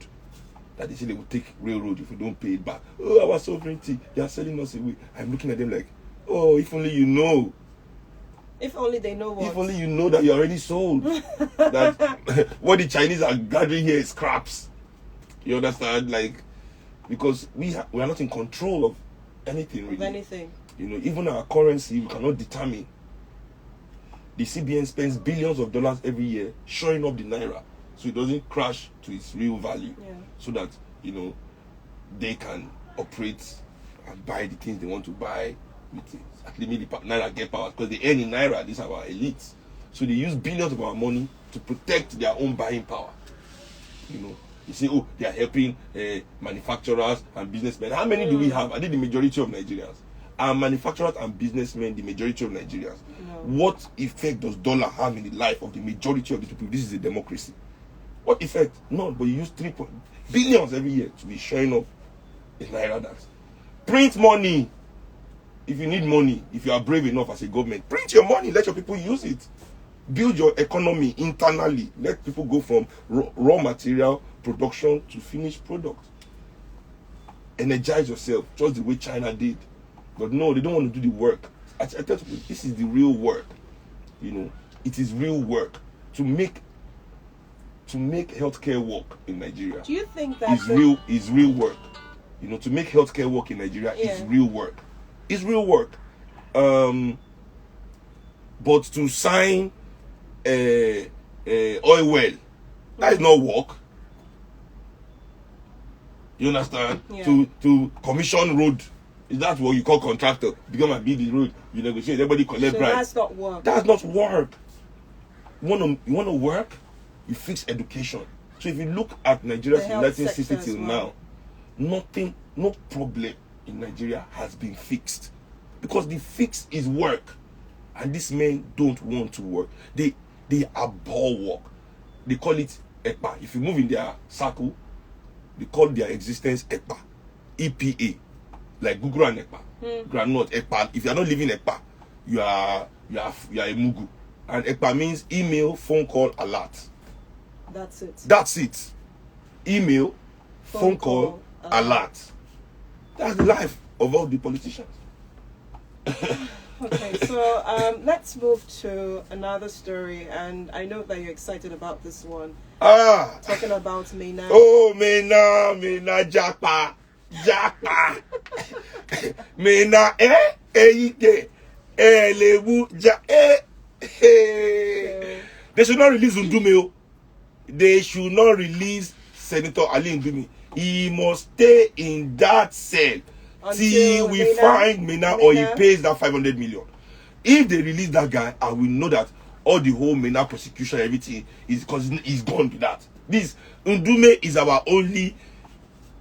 that they say they will take railroad if we don't pay it back. Oh, our sovereignty, they are selling us away. I'm looking at them like, oh, if only you know. If only they know what. If only you know that you're already sold. That what the Chinese are gathering here is scraps. You understand? Like, because we are not in control of anything really. Of anything. You know, even our currency, we cannot determine. The CBN spends billions of dollars every year shoring up the naira so it doesn't crash to its real value. Yeah. So that, you know, they can operate and buy the things they want to buy with it. At least maybe naira get power because they earn in naira. These are our elites. So they use billions of our money to protect their own buying power. You know, you say, oh, they are helping manufacturers and businessmen. How many do we have? Are they the majority of Nigerians? Are manufacturers and businessmen the majority of Nigerians? No. What effect does dollar have in the life of the majority of the people? This is a democracy. What effect? None. But you use 3 billions every year to be showing up in naira dance. Print money. If you need money, if you are brave enough as a government, print your money. Let your people use it. Build your economy internally. Let people go from raw material production to finished product. Energize yourself, just the way China did. But no, they don't want to do the work. I tell you, this is the real work. You know, it is real work to make healthcare work in Nigeria. Do you think that is real work? You know, to make healthcare work in Nigeria is real work. It's real work. But to sign oil well, that is not work. You understand? Yeah. To commission road. Is that what you call contractor? Become a BD road, you negotiate, everybody collect price. That's not work. That's not work. You wanna work? You fix education. So if you look at Nigeria from 1960 till now, no problem in Nigeria has been fixed. Because the fix is work. And these men don't want to work. They abhor work. They call it EPA. If you move in their circle, they call their existence EPA. EPA. Like Google and EPA. Granite EPA. If you are not living EPA, you are a Mugu. And EPA means email, phone call, alert. That's it. That's it. Email, phone call, alert. That's the life of all the politicians. Okay, so let's move to another story, and I know that you're excited about this one. Talking about Mena. Oh, Mena, Japa. Mena, They should not release Ndume. They should not release Senator Ali Ndume. He must stay in that cell till we find Mena or he pays that 500 million. If they release that guy, I will know that all the whole Mena prosecution, everything is because he's gone to that. This Ndume is our only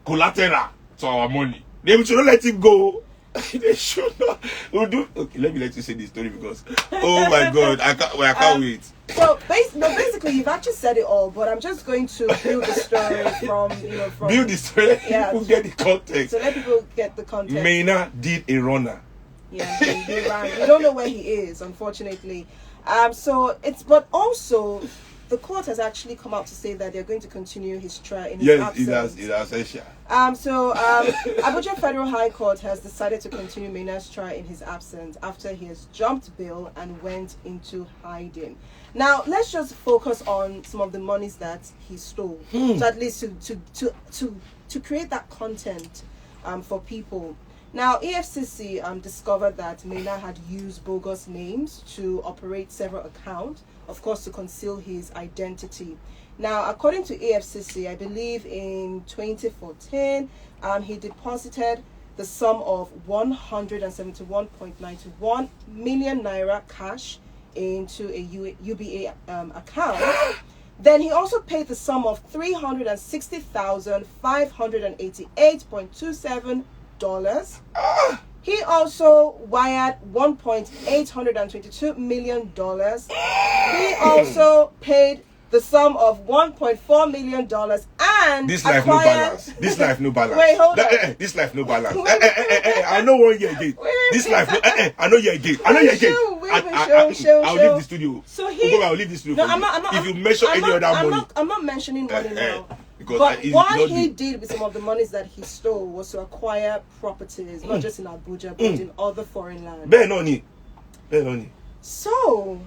collateral to our money. They should not let him go. They should not. Okay, let me let you say this story because oh my god, I can't wait. So basically, you've actually said it all, but I'm just going to build the story from build the story. Yeah, people get the context. So let people get the context. Mena did a runner. Yeah, he ran. We don't know where he is, unfortunately. But also the court has actually come out to say that they're going to continue his trial in his absence. It has essential. Abuja Federal High Court has decided to continue Mena's trial in his absence after he has jumped bail and went into hiding. Now, let's just focus on some of the monies that he stole, so at least to create that content for people. Now, EFCC discovered that Mena had used bogus names to operate several accounts, of course, to conceal his identity. Now, according to EFCC, I believe in 2014, he deposited the sum of 171.91 million naira cash into a UBA account. Then he also paid the sum of $360,588.27 He also wired $1.822 million. He also paid the sum of $1.4 million and this life no balance. This life no balance. Wait, hold on. This life no balance. I know 1 year again. This life no. I know you again. I know you again. I'll leave the studio. So I'll leave the studio. No, I'm not. If you mention any other money, I'm not mentioning money now. Because but what he did with some of the monies that he stole was to acquire properties, not just in Abuja, but in other foreign lands. Ben Oni. So,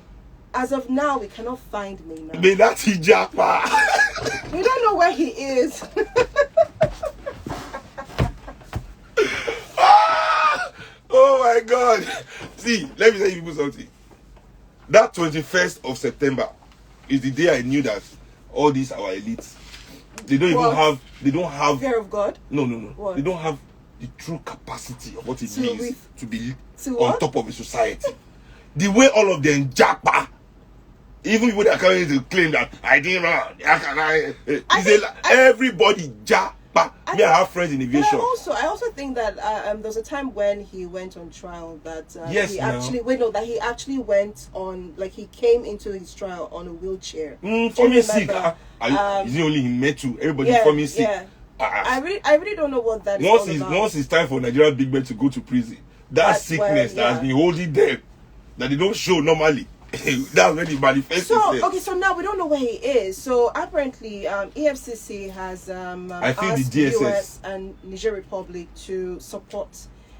as of now, we cannot find Mena. We don't know where he is. Oh my God. See, let me tell you people something. That 21st of September is the day I knew that all these our elites, they don't have fear of God. No. What? They don't have the true capacity of what it means to be on what? top of a society. The way all of them japa, even people that are coming to claim that I didn't run, everybody japa. I have friends in aviation. I also think that there was a time when he went on trial that he actually went on, like, he came into his trial on a wheelchair. For me sick. Is it only him met to everybody for me sick? Yeah. I really don't know what that is all about. Once it's time for Nigerian big men to go to prison, that's sickness that has been holding them, that they don't show normally. That's when it manifests itself. Okay, so now we don't know where he is. So apparently, EFCC has I think asked the DSS the US and Niger Republic to support.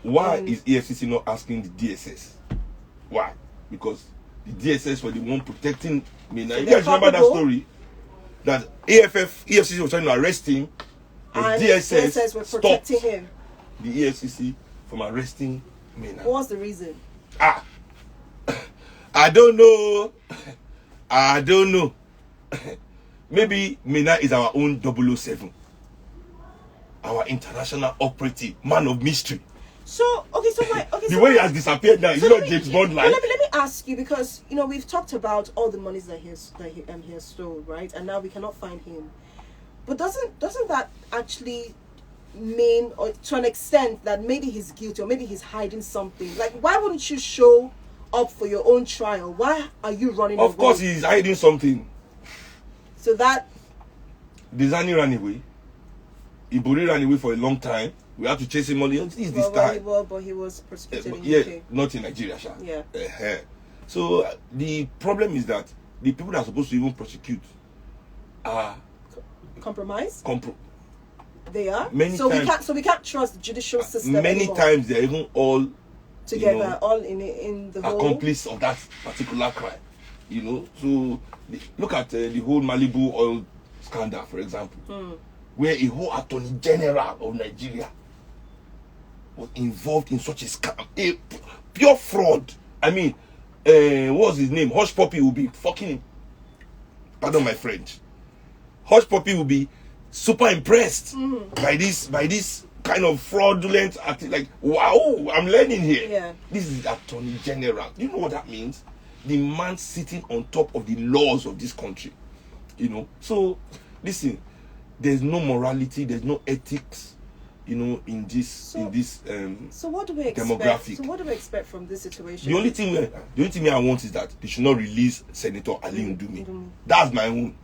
Why is EFCC not asking the DSS? Why? Because the DSS were the one protecting me. Now, you guys remember that story? That EFCC was trying to arrest him, and DSS were protecting him. The EFCC from arresting me. What was the reason? I don't know. Maybe Mena is our own 007. Our international operative, man of mystery. So, the way he has disappeared now, is not James Bond like. Let me ask you, because we've talked about all the monies that he has stole, right? And now we cannot find him. But doesn't that actually mean, or to an extent, that maybe he's guilty or maybe he's hiding something? Like, why wouldn't you show up for your own trial? Why are you running away? Of course he's hiding something. So that Dizani ran away. Iburi ran away for a long time. We have to chase him all. But he was prosecuted in UK. Not in Nigeria, Sha. Yeah. So the problem is that the people that are supposed to even prosecute are compromised. They are. So we can't trust the judicial system many anymore. times they're even all together, all in the whole accomplice of that particular crime. So look at the whole Malibu oil scandal, for example, where a whole attorney general of Nigeria was involved in such a scam, a pure fraud. I mean, what's his name? Hush Puppy will be fucking him. Pardon my French. Hush Puppy will be super impressed by this kind of fraudulent acting. Like, wow, I'm learning here. Yeah. This is attorney general. You know what that means? The man sitting on top of the laws of this country. So listen, there's no morality, there's no ethics, in this so what do we expect? Demographic. So what do we expect from this situation? The only thing I want is that they should not release Senator Ali Ndumi. That's my own.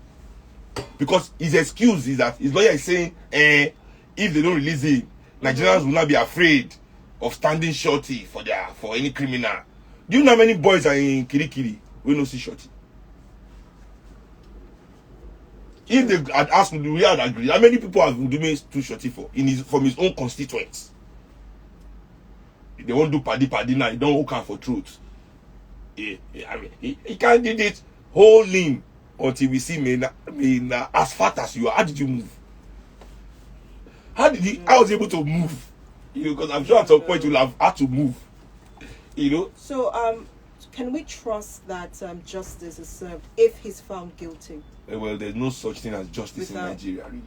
Because his excuse is that his lawyer is saying, if they don't release him, Nigerians will not be afraid of standing shorty for any criminal. Do you know how many boys are in Kirikiri we don't see shorty? If they had asked me, we had agreed. How many people have Ndume too shorty from his own constituents? They won't do paddy now. They don't hook out for truth. He can't do it whole limb until we see Mena as fat as you are. How did you move? I was able to move. Because I'm sure at some point you'll have had to move. So can we trust that justice is served if he's found guilty? Well, there's no such thing as justice in Nigeria, really.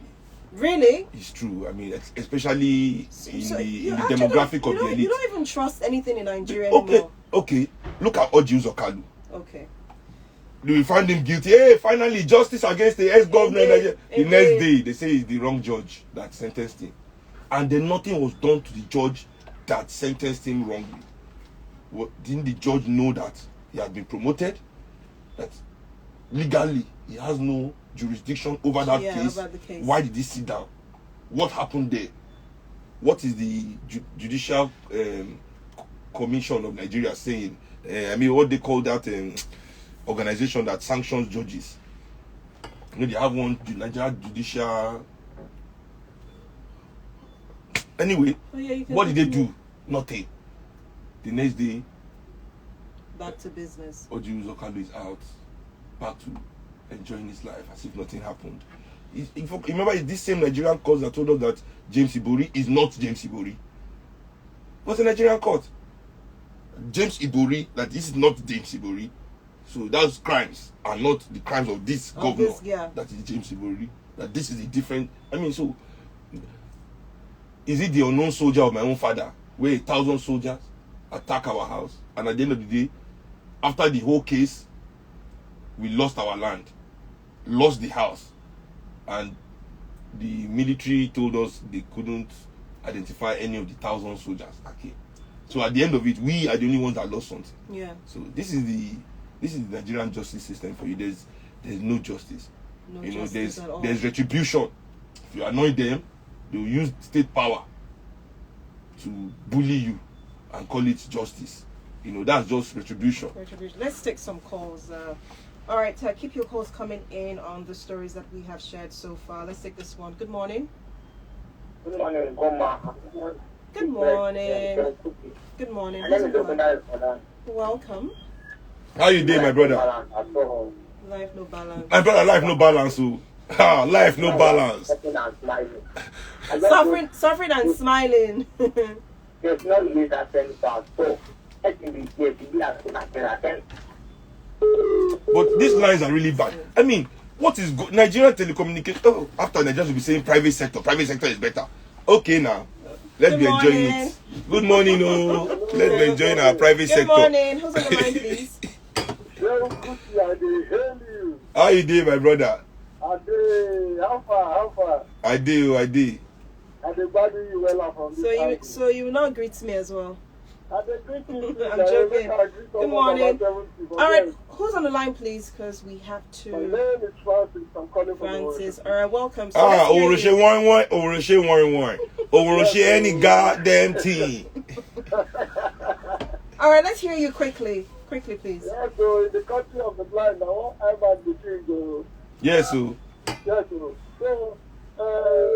Really? It's true. I mean, especially in the demographic of the elite. You don't even trust anything in Nigeria anymore. Okay. Look at Oji Uzokalu. Okay. We find him guilty. Hey, finally, justice against the ex-governor. The next day, they say it's the wrong judge that sentenced him. And then nothing was done to the judge that sentenced him wrongly. Didn't the judge know that he had been promoted? That legally he has no jurisdiction over that case. Over the case. Why did he sit down? What happened there? What is the judicial commission of Nigeria saying? What they call that organization that sanctions judges. They have one, Nigeria Judicial. Anyway, what did they do? Nothing. The next day, back to business. Oji Uzokalo is out, back to enjoying his life as if nothing happened. Remember, it's this same Nigerian court that told us that James Ibori is not James Ibori. What's a Nigerian court? James Ibori, that this is not James Ibori. So those crimes are not the crimes of this governor. That is James Ibori. That this is a different. So is it the unknown soldier of my own father, where 1,000 soldiers attack our house, and at the end of the day, after the whole case, we lost our land, lost the house, and the military told us they couldn't identify any of the 1,000 soldiers that came. So at the end of it, we are the only ones that lost something. Yeah. So this is the Nigerian justice system for you. There's no justice. No justice at all. There's retribution. If you annoy them, they will use state power to bully you and call it justice. That's just retribution. Let's take some calls. All right, keep your calls coming in on the stories that we have shared so far. Let's take this one. Good morning. Good morning, Goma. Good morning. Good morning. Welcome. How you doing, my brother? Life no balance. My brother, life no balance. Life no balance. Suffering and smiling. There's no use that sense of so. But these lines are really bad. What is Nigerian telecommunication? After Nigerians will be saying private sector is better. Okay, now let's be enjoying it. Good morning, let's be enjoying our private sector. Good morning. Who's on the line, please? How you doing, my brother? How far? I do. I did value you well from this. So you will not greet me as well. I'm joking. Good morning. All right, who's on the line, please? Because we have to. My name is Francis. I'm calling from Francis. All right, welcome. So Oroshe 1-1, Oroshe any goddamn team. All right, let's hear you quickly, please. Yeah, so in the country of the blind, now I'm at the king. Yes, sir. Yes, sir. So,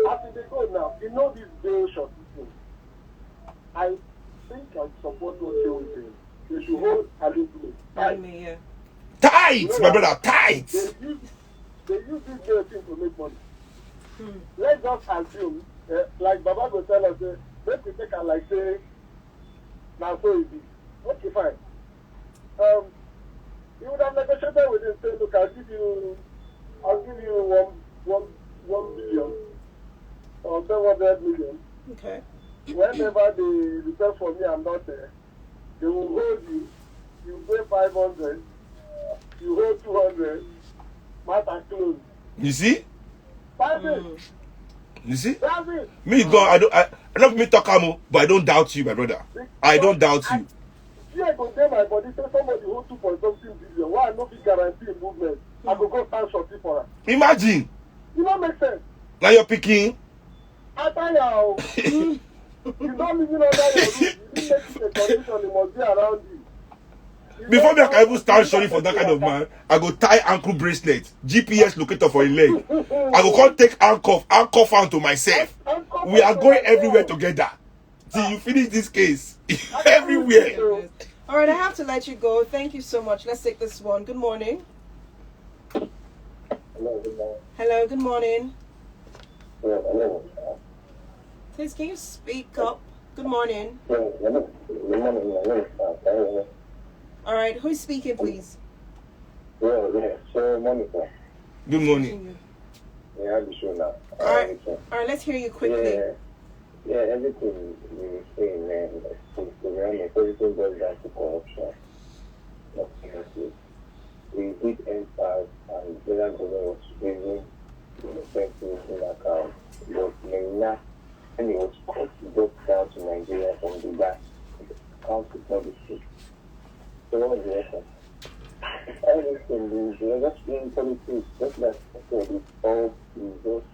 after they go now, this bail short thing. I think I support what you're saying. They should hold a little bit. Tight, my brother, tight. They use this bail thing to make money. Let's just assume, like Baba go tell us, let's take a like say, now so easy. Okay, fine. You would have negotiated with him, say, look, I'll give you 1 billion or 700 million. Okay. Whenever they request for me, I'm not there. They will hold you. You pay 500. You hold 200. Matter closed. You see? That's it. You see? That's it. Me go. I love me talk amo, but I don't doubt you, my brother. I don't doubt you. I go tell my body, say somebody hold 2.something billion. Why I no fit guarantee movement? I go stand shorty for her. Imagine. You don't make sense. Now you're picking. I tell you. You don't live in under your roof. You didn't make it a condition. It must be around you. Before me, I can even stand shorty for that kind of man. I go tie ankle bracelet, GPS locator for a leg. I go come take handcuff onto myself. We are going everywhere together till you finish this case. Everywhere. All right, I have to let you go. Thank you so much. Let's take this one. Good morning. Hello, good morning. Hello, good morning. Hello. Please, can you speak up? Good morning. All right, who's speaking, please? Yeah. So, Monica. Good morning. Yeah, I'll be sure now. All right, let's hear you quickly. Yeah, everything you say, man, everything goes down to corruption. We did empire and the federal government was raising the expenses in account. But now, when it was cut down to Nigeria from Dubai, listen, they are just in politics, just like I said, it's all just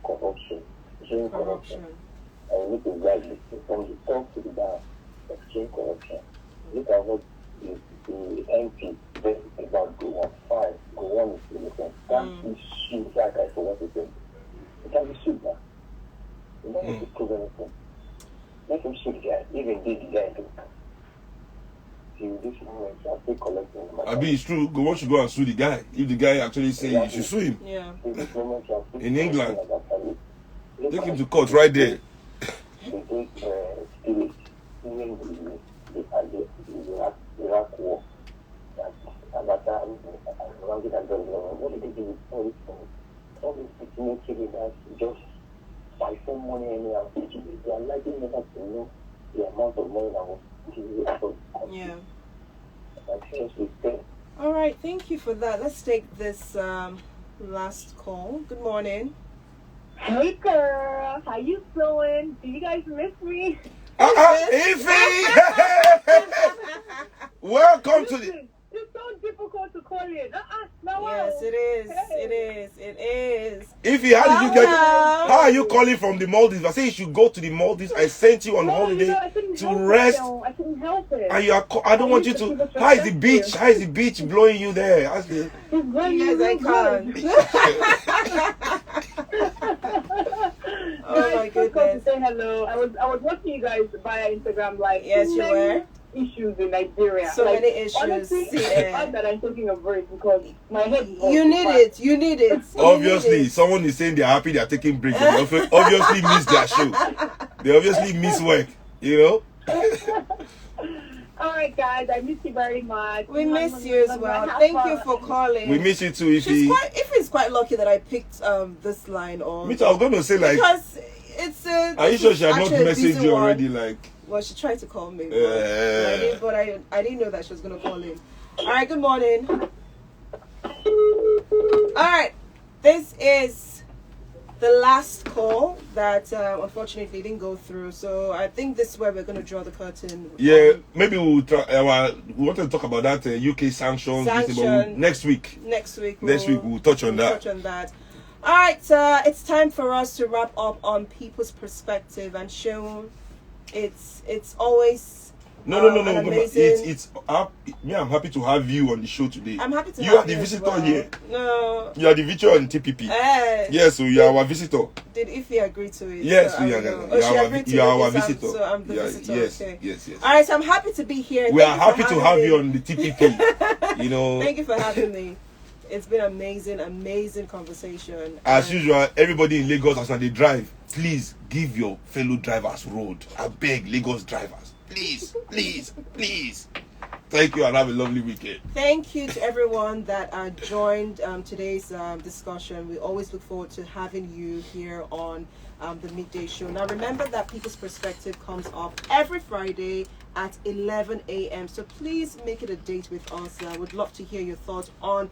corruption. Extreme corruption. And we need to guide this from the top to the down. Extreme corruption. Look at what the MP said about Go 1 Go 1 is innocent. Can't be sued that guy for what he did. He can't be sued now. You don't need to prove anything. Let him sue the guy, even did the guy too. This moment, I'm still collecting money. I mean, it's true. Go on, should go and sue the guy. If the guy actually say you should sue him. Yeah. In England, take him to court right there. Iraq war. What did they do with all these things? All these people killing us just by some money anyhow. They are likely never to know the amount of money that was given out of the country. Yeah. Seriously, all right, thank you for that. Let's take this last call. Good morning. Hey girl, how you doing? Do you guys miss me? Ify! Welcome to the... It's so difficult to call in. No. Yes, it is. Hey. It is. Ify, how did you get... How are you calling from the Maldives? I say you should go to the Maldives. I sent you on holiday to rest. I couldn't help it. And you are... I don't want you to... How is the beach? How is the beach blowing you there? Yes, I can't. Oh my goodness. To say hello. I was watching you guys via Instagram Live. Yes, you were. Issues in Nigeria. So many issues. Honestly, the fact that I'm taking a break because my head. You need it. You need it. Obviously, someone is saying they're happy they're taking breaks. They obviously miss their show. They obviously miss work. You know. All right, guys. I miss you very much. We miss you as well. Thank you for calling. We miss you too. Ify is quite lucky that I picked this line on. Me too. I was going to say like. Because it's. Are you sure she had not messaged you already? Like. Well, she tried to call me, but I didn't know that she was going to call in. All right, good morning. All right, this is the last call that unfortunately didn't go through. So I think this is where we're going to draw the curtain. Yeah, maybe we'll try. We wanted to talk about that UK sanctions. Next week. Next week we'll touch on that. All right, it's time for us to wrap up on people's perspective and show. It's always no. It's me. I'm happy to have you on the show today. I'm happy to. You are the visitor here. No, you are the visitor on TPP. Yes, so you are our visitor. Did Ify agree to it? Yes, so you are our visitor. So I'm the visitor. Yes, okay. yes. All right, so I'm happy to be here. We are happy to have you on the TPP. You know. Thank you for having me. It's been amazing conversation. As usual, everybody in Lagos, as they drive, please give your fellow drivers road. I beg Lagos drivers. Please. Thank you and have a lovely weekend. Thank you to everyone that joined today's discussion. We always look forward to having you here on the Midday Show. Now remember that People's Perspective comes up every Friday at 11 a.m. So please make it a date with us. I would love to hear your thoughts on